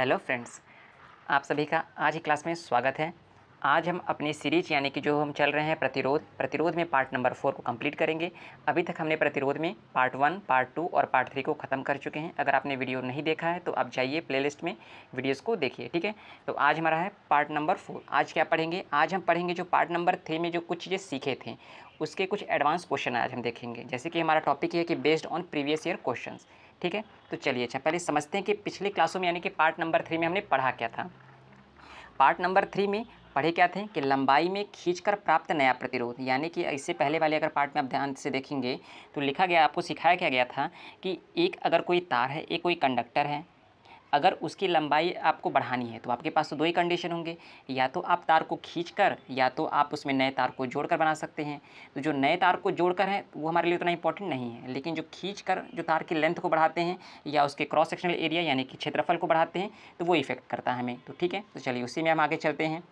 Hello friends, आप सभी का आज की क्लास में स्वागत है। आज हम अपनी सीरीज यानी कि जो हम चल रहे हैं प्रतिरोध में पार्ट नंबर 4 को कंप्लीट करेंगे। अभी तक हमने प्रतिरोध में पार्ट 1, पार्ट 2 और पार्ट 3 को ख़त्म कर चुके हैं। अगर आपने वीडियो नहीं देखा है तो आप जाइए प्लेलिस्ट में वीडियोज़ को देखिए, ठीक है। तो आज हमारा है पार्ट नंबर 4। आज क्या पढ़ेंगे? आज हम पढ़ेंगे जो पार्ट नंबर 3 में जो कुछ चीज़ें सीखे थे उसके कुछ एडवांस क्वेश्चन आज हम देखेंगे। जैसे कि हमारा टॉपिक है कि based on previous year question, ठीक है। तो चलिए अच्छा पहले समझते हैं कि पिछली क्लासों में यानी कि पार्ट नंबर 3 में हमने पढ़ा क्या था। पार्ट नंबर 3 में पढ़े क्या थे कि लंबाई में खींचकर प्राप्त नया प्रतिरोध, यानी कि इससे पहले वाले अगर पार्ट में आप ध्यान से देखेंगे तो लिखा गया, आपको सिखाया क्या गया था कि एक अगर कोई तार है, एक कोई कंडक्टर है, अगर उसकी लंबाई आपको बढ़ानी है तो आपके पास तो दो ही कंडीशन होंगे, या तो आप तार को खींचकर या तो आप उसमें नए तार को जोड़कर बना सकते हैं। तो जो नए तार को जोड़कर है वो हमारे लिए उतना इंपॉर्टेंट नहीं है, लेकिन जो खींचकर जो तार की लेंथ को बढ़ाते हैं या उसके क्रॉस सेक्शनल एरिया यानी कि क्षेत्रफल को बढ़ाते हैं तो वो इफेक्ट करता है हमें। तो ठीक है, तो चलिए उसी में हम आगे चलते हैं,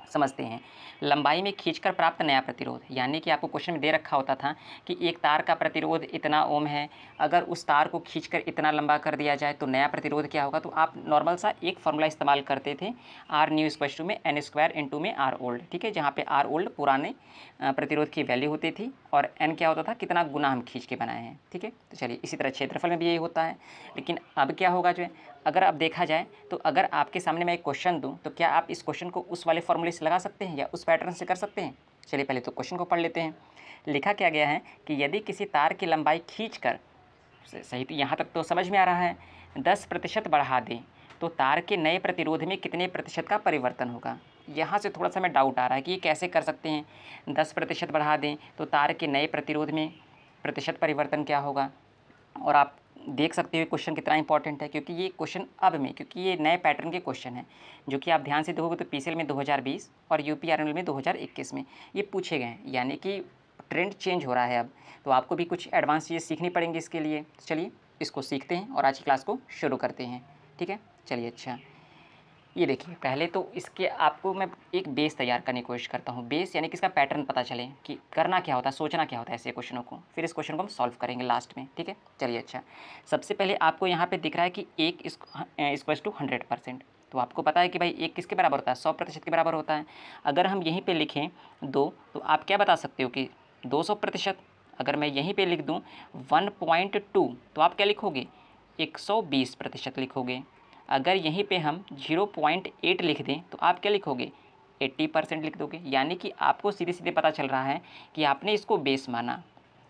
समझते हैं। लंबाई में खींचकर प्राप्त नया प्रतिरोध, यानी कि आपको क्वेश्चन में दे रखा होता था कि एक तार का प्रतिरोध इतना ओम है, अगर उस तार को खींचकर इतना लंबा कर दिया जाए तो नया प्रतिरोध क्या होगा। तो आप नॉर्मल सा एक फॉर्मूला इस्तेमाल करते थे, आर न्यू इक्वल्स टू में एन स्क्वायर इंटू में आर ओल्ड, ठीक है, जहाँ पे आर ओल्ड पुराने प्रतिरोध की वैल्यू होती थी और एन क्या होता था, कितना गुना हम खींच के बनाए हैं, ठीक है। तो चलिए इसी तरह क्षेत्रफल में भी यही होता है, लेकिन अब क्या होगा जो है, अगर अब देखा जाए तो अगर आपके सामने मैं एक क्वेश्चन दूं तो क्या आप इस क्वेश्चन को उस वाले फॉर्मूले से लगा सकते हैं या उस पैटर्न से कर सकते हैं। चलिए पहले तो क्वेश्चन को पढ़ लेते हैं। लिखा क्या गया है कि यदि किसी तार की लंबाई खींचकर, सही तो यहाँ तक तो समझ में आ रहा है, 10% बढ़ा दें तो तार के नए प्रतिरोध में कितने प्रतिशत का परिवर्तन होगा। यहाँ से थोड़ा सा मैं डाउट आ रहा है कि ये कैसे कर सकते हैं। 10% बढ़ा दें तो तार के नए प्रतिरोध में प्रतिशत परिवर्तन क्या होगा। और आप देख सकते हो क्वेश्चन कितना इंपॉर्टेंट है, क्योंकि ये क्वेश्चन अब में, क्योंकि ये नए पैटर्न के क्वेश्चन हैं जो कि आप ध्यान से देखोगे तो पीसीएल में 2020 और यूपीआरएल में 2021 में ये पूछे गए हैं, यानी कि ट्रेंड चेंज हो रहा है अब। तो आपको भी कुछ एडवांस चीज़ें सीखनी पड़ेंगी इसके लिए। तो चलिए इसको सीखते हैं और आज की क्लास को शुरू करते हैं, ठीक है। चलिए अच्छा, ये देखिए पहले तो इसके आपको मैं एक बेस तैयार करने की कोशिश करता हूँ। बेस यानी कि इसका पैटर्न पता चले कि करना क्या होता है, सोचना क्या होता है ऐसे क्वेश्चनों को, फिर इस क्वेश्चन को हम सॉल्व करेंगे लास्ट में, ठीक है। चलिए अच्छा, सबसे पहले आपको यहाँ पे दिख रहा है कि एक इक्वल्स टू 100%। तो आपको पता है कि भाई एक किसके बराबर होता है, 100% के बराबर होता है। अगर हम यहीं पर लिखें 2 तो आप क्या बता सकते हो कि 200%। अगर मैं यहीं पर लिख दूँ 1.2 तो आप क्या लिखोगे, 120% लिखोगे। अगर यहीं पे हम 0.8 लिख दें तो आप क्या लिखोगे, 80% लिख दोगे। यानी कि आपको सीधे सीधे पता चल रहा है कि आपने इसको बेस माना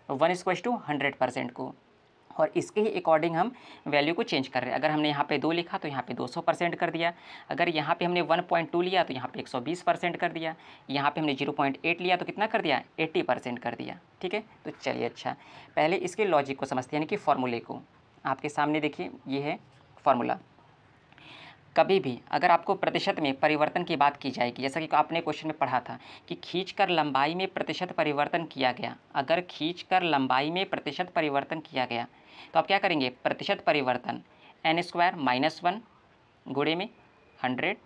1:100% को, और इसके ही अकॉर्डिंग हम वैल्यू को चेंज कर रहे हैं। अगर हमने यहाँ पे 2 लिखा तो यहाँ पे 200% कर दिया, अगर यहाँ पे हमने 1.2 लिया तो यहाँ पे 120% कर दिया, यहाँ पे हमने 0.8 लिया तो कितना कर दिया, 80% कर दिया, ठीक है। तो चलिए अच्छा, पहले इसके लॉजिक को समझते हैं, यानी कि फॉर्मूले को। आपके सामने देखिए ये है फॉर्मूला। कभी भी अगर आपको प्रतिशत में परिवर्तन की बात की जाएगी, जैसा कि आपने क्वेश्चन में पढ़ा था कि खींचकर लंबाई में प्रतिशत परिवर्तन किया गया, अगर खींचकर लंबाई में प्रतिशत परिवर्तन किया गया तो आप क्या करेंगे, प्रतिशत परिवर्तन n² - 1 गुणे में 100।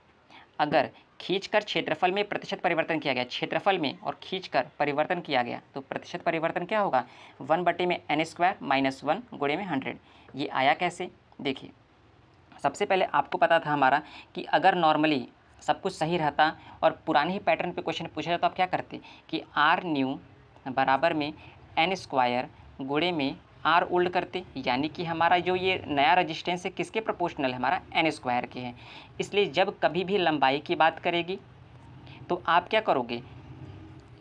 अगर खींचकर क्षेत्रफल में प्रतिशत परिवर्तन किया गया, क्षेत्रफल में और खींचकर परिवर्तन किया गया तो प्रतिशत परिवर्तन क्या होगा, 1/n² - 1 गुणे में 100। ये आया कैसे, देखिए सबसे पहले आपको पता था हमारा कि अगर नॉर्मली सब कुछ सही रहता और पुराने ही पैटर्न पे क्वेश्चन पूछा जाता तो आप क्या करते कि आर न्यू बराबर में n² गुणे में आर ओल्ड करते, यानी कि हमारा जो ये नया रजिस्टेंस है किसके प्रोपोर्शनल है, हमारा n² के है। इसलिए जब कभी भी लंबाई की बात करेगी तो आप क्या करोगे,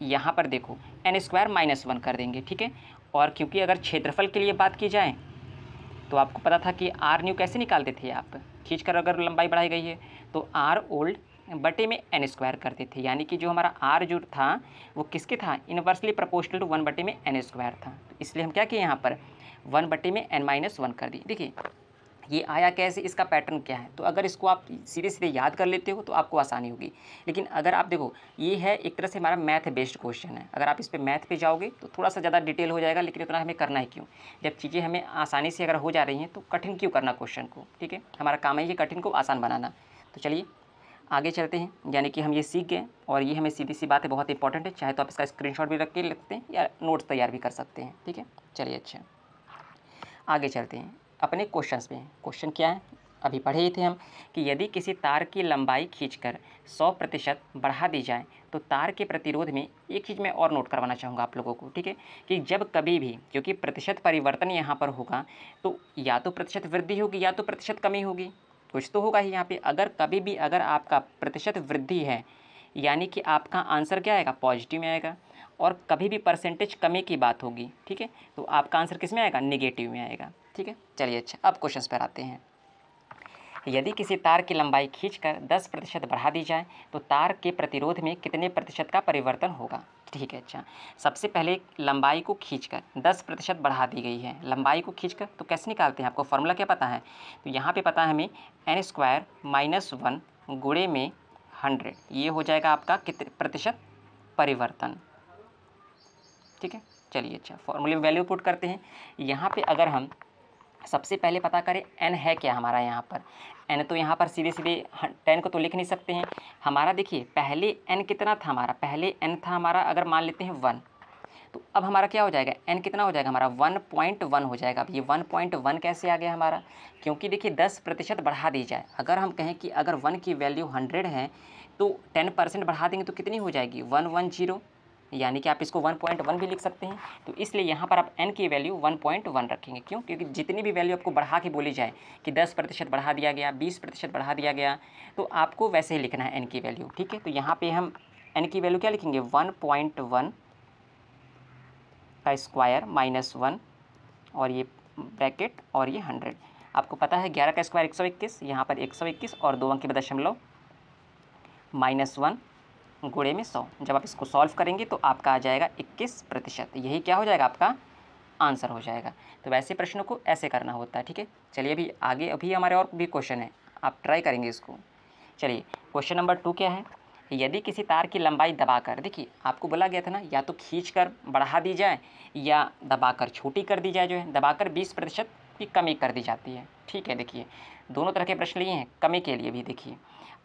यहाँ पर देखो n² - 1 कर देंगे, ठीक है। और क्योंकि अगर क्षेत्रफल के लिए बात की जाए तो आपको पता था कि आर न्यू कैसे निकालते थे आप, खींचकर अगर लंबाई बढ़ाई गई है तो आर ओल्ड बटे में n² करते थे, यानी कि जो हमारा आर जो था वो किसके था, इनवर्सली प्रोपोर्शनल टू 1/n² था। तो इसलिए हम क्या किए यहाँ पर 1/n-1 कर दिए। देखिए ये आया कैसे, इसका पैटर्न क्या है। तो अगर इसको आप सीधे सीधे याद कर लेते हो तो आपको आसानी होगी, लेकिन अगर आप देखो ये है एक तरह से हमारा मैथ बेस्ड क्वेश्चन है, अगर आप इस पे मैथ पे जाओगे तो थोड़ा सा ज़्यादा डिटेल हो जाएगा, लेकिन इतना हमें करना है क्यों, जब चीज़ें हमें आसानी से अगर हो जा रही हैं तो कठिन क्यों करना क्वेश्चन को, ठीक है। हमारा काम है ये कठिन को आसान बनाना। तो चलिए आगे चलते हैं, यानी कि हम ये सीख गए और ये हमें सीधी सी बात है बहुत इंपॉर्टेंट है, चाहे तो आप इसका स्क्रीनशॉट भी रख के लिखते हैं या नोट्स तैयार भी कर सकते हैं, ठीक है। चलिए अच्छा आगे चलते हैं अपने क्वेश्चंस पे। क्वेश्चन क्या है, अभी पढ़े ही थे हम कि यदि किसी तार की लंबाई खींचकर 100% बढ़ा दी जाए तो तार के प्रतिरोध में एक चीज़ मैं और नोट करवाना चाहूँगा आप लोगों को, ठीक है, कि जब कभी भी, क्योंकि प्रतिशत परिवर्तन यहाँ पर होगा, तो या तो प्रतिशत वृद्धि होगी या तो प्रतिशत कमी होगी, कुछ तो होगा ही यहाँ पे। अगर कभी भी अगर आपका प्रतिशत वृद्धि है यानी कि आपका आंसर क्या आएगा, पॉजिटिव में आएगा। और कभी भी परसेंटेज कमी की बात होगी, ठीक है, तो आपका आंसर किस में आएगा, निगेटिव में आएगा, ठीक है। चलिए अच्छा, अब क्वेश्चन पर आते हैं। यदि किसी तार की लंबाई खींचकर 10% बढ़ा दी जाए तो तार के प्रतिरोध में कितने प्रतिशत का परिवर्तन होगा। ठीक है, अच्छा, सबसे पहले लंबाई को खींचकर 10% बढ़ा दी गई है। लंबाई को खींचकर तो कैसे निकालते हैं, आपको फॉर्मूला क्या पता है, तो यहाँ पे पता है हमें n² - 1 गुणे में 100, ये हो जाएगा आपका कितने प्रतिशत परिवर्तन। ठीक है, चलिए अच्छा, फॉर्मूले में वैल्यू पुट करते हैं। यहाँ पे अगर हम सबसे पहले पता करें n है क्या हमारा, यहाँ पर n तो यहाँ पर सीधे सीधे 10 को तो लिख नहीं सकते हैं हमारा। देखिए पहले n कितना था हमारा, पहले n था हमारा, अगर मान लेते हैं 1, तो अब हमारा क्या हो जाएगा, n कितना हो जाएगा हमारा 1.1 हो जाएगा। अब ये 1.1 कैसे आ गया हमारा, क्योंकि देखिए 10% बढ़ा दी जाए, अगर हम कहें कि अगर 1 की वैल्यू 100 है तो 10% बढ़ा देंगे तो कितनी हो जाएगी 110, यानी कि आप इसको 1.1 भी लिख सकते हैं। तो इसलिए यहाँ पर आप n की वैल्यू 1.1 रखेंगे। क्यों, क्योंकि जितनी भी वैल्यू आपको बढ़ा के बोली जाए कि 10% बढ़ा दिया गया, 20% बढ़ा दिया गया, तो आपको वैसे ही लिखना है n की वैल्यू। ठीक है, तो यहाँ पे हम n की वैल्यू क्या लिखेंगे, 1.1 का स्क्वायर -1 और ये ब्रैकेट और ये 100। आपको पता है 11 का स्क्वायर 121, यहाँ पर 121 और 2 अंक के बाद दशमलव -1 गुणे में 100। जब आप इसको सॉल्व करेंगे तो आपका आ जाएगा 21%। यही क्या हो जाएगा, आपका आंसर हो जाएगा। तो वैसे प्रश्नों को ऐसे करना होता है। ठीक है, चलिए अभी आगे अभी हमारे और भी क्वेश्चन है, आप ट्राई करेंगे इसको। चलिए क्वेश्चन नंबर 2 क्या है, यदि किसी तार की लंबाई दबाकर, देखिए आपको बोला गया था ना, या तो खींचकर बढ़ा दी जाए या दबाकर छोटी कर दी जाए। जो है दबाकर 20% की कमी कर दी जाती है। ठीक है, देखिए दोनों तरह के प्रश्न लिए हैं, कमी के लिए भी। देखिए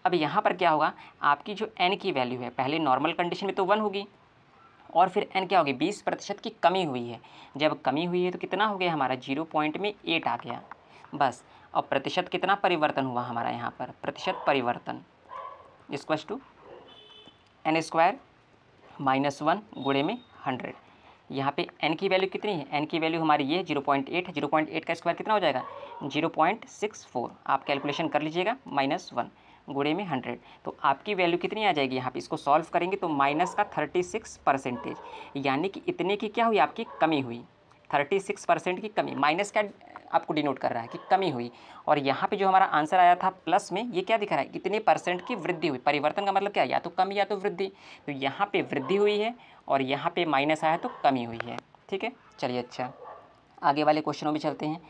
अब यहाँ पर क्या होगा, आपकी जो n की वैल्यू है पहले नॉर्मल कंडीशन में तो 1 होगी, और फिर n क्या होगी, 20% की कमी हुई है। जब कमी हुई है तो कितना हो गया हमारा, 0.8 आ गया बस। अब प्रतिशत कितना परिवर्तन हुआ हमारा, यहाँ पर प्रतिशत परिवर्तन इक्वल्स टू n² -1 गुणे में 100। यहाँ पे n की वैल्यू कितनी है, n की वैल्यू हमारी ये 0.8 है। 0.8 का स्क्वायर कितना हो जाएगा, 0.64। आप कैलकुलेशन कर लीजिएगा, -1 गुणे में 100, तो आपकी वैल्यू कितनी आ जाएगी। यहाँ पे इसको सॉल्व करेंगे तो माइनस का 36%, यानी कि इतने की क्या हुई, आपकी कमी हुई। 36% की कमी, माइनस का आपको डिनोट कर रहा है कि कमी हुई। और यहाँ पे जो हमारा आंसर आया था प्लस में, ये क्या दिखा रहा है, कितने % की वृद्धि हुई। परिवर्तन का मतलब क्या है, या तो कमी या तो वृद्धि। तो यहाँ पे वृद्धि हुई है और यहाँ पे माइनस आया तो कमी हुई है। ठीक है, चलिए अच्छा आगे वाले क्वेश्चनों में चलते हैं।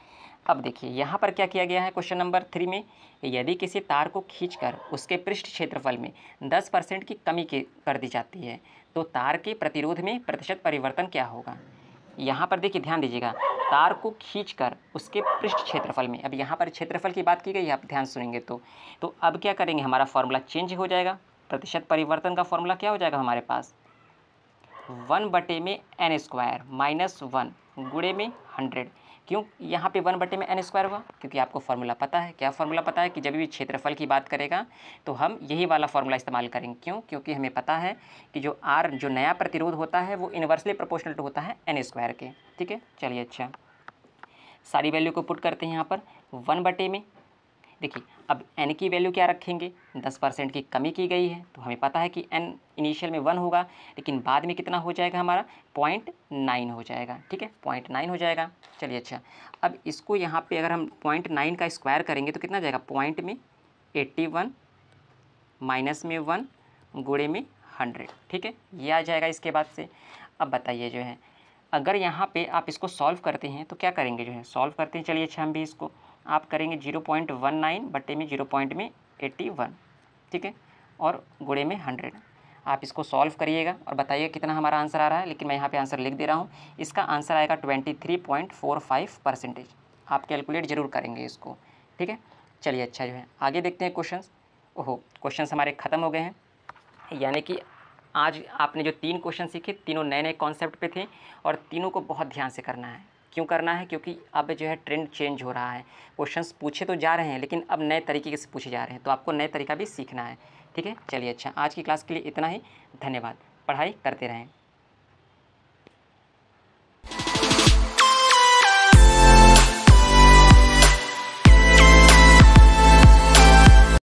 अब देखिए यहाँ पर क्या किया गया है क्वेश्चन नंबर 3 में, यदि किसी तार को खींचकर उसके पृष्ठ क्षेत्रफल में 10% की कमी कर दी जाती है तो तार के प्रतिरोध में प्रतिशत परिवर्तन क्या होगा। यहाँ पर देखिए ध्यान दीजिएगा, तार को खींचकर उसके पृष्ठ क्षेत्रफल में, अब यहाँ पर क्षेत्रफल की बात की गई है, आप ध्यान सुनेंगे तो अब क्या करेंगे, हमारा फॉर्मूला चेंज हो जाएगा। प्रतिशत परिवर्तन का फॉर्मूला क्या हो जाएगा हमारे पास, 1/n² -1 गुणे में 100। क्यों यहाँ पे 1/n² हुआ, क्योंकि आपको फार्मूला पता है। क्या फार्मूला पता है कि जब भी क्षेत्रफल की बात करेगा तो हम यही वाला फार्मूला इस्तेमाल करेंगे। क्यों, क्योंकि हमें पता है कि जो R जो नया प्रतिरोध होता है वो इन्वर्सली प्रोपोर्शनल होता है n² के। ठीक है, चलिए अच्छा सारी वैल्यू को पुट करते हैं यहाँ पर 1 में। देखिए अब n की वैल्यू क्या रखेंगे, 10% की कमी की गई है तो हमें पता है कि n इनिशियल में 1 होगा, लेकिन बाद में कितना हो जाएगा हमारा 0.9 हो जाएगा। ठीक है, 0.9 हो जाएगा। चलिए अच्छा, अब इसको यहाँ पे अगर हम 0.9 का स्क्वायर करेंगे तो कितना जाएगा, पॉइंट में 81 माइनस में 1 गुणे में 100। ठीक है, ये आ जाएगा इसके बाद से। अब बताइए जो है, अगर यहाँ पे आप इसको सॉल्व करते हैं तो क्या करेंगे, जो है सॉल्व करते हैं। चलिए अच्छा हम भी इसको आप करेंगे 0.19 बटे में 0.81। ठीक है, और गुणे में 100। आप इसको सॉल्व करिएगा और बताइए कितना हमारा आंसर आ रहा है। लेकिन मैं यहाँ पे आंसर लिख दे रहा हूँ, इसका आंसर आएगा 23.45%। आप कैलकुलेट ज़रूर करेंगे इसको। ठीक है, चलिए अच्छा जो है आगे देखते हैं क्वेश्चन। ओहो, क्वेश्चन हमारे ख़त्म हो गए हैं, यानी कि आज आपने जो 3 क्वेश्चन सीखे, तीनों नए नए कॉन्सेप्ट पे थे और तीनों को बहुत ध्यान से करना है। क्यों करना है? क्योंकि अब जो है ट्रेंड चेंज हो रहा है। क्वेश्चंस पूछे तो जा रहे हैं लेकिन अब नए तरीके से पूछे जा रहे हैं, तो आपको नए तरीका भी सीखना है। ठीक है, चलिए अच्छा, आज की क्लास के लिए इतना ही। धन्यवाद। पढ़ाई करते रहें।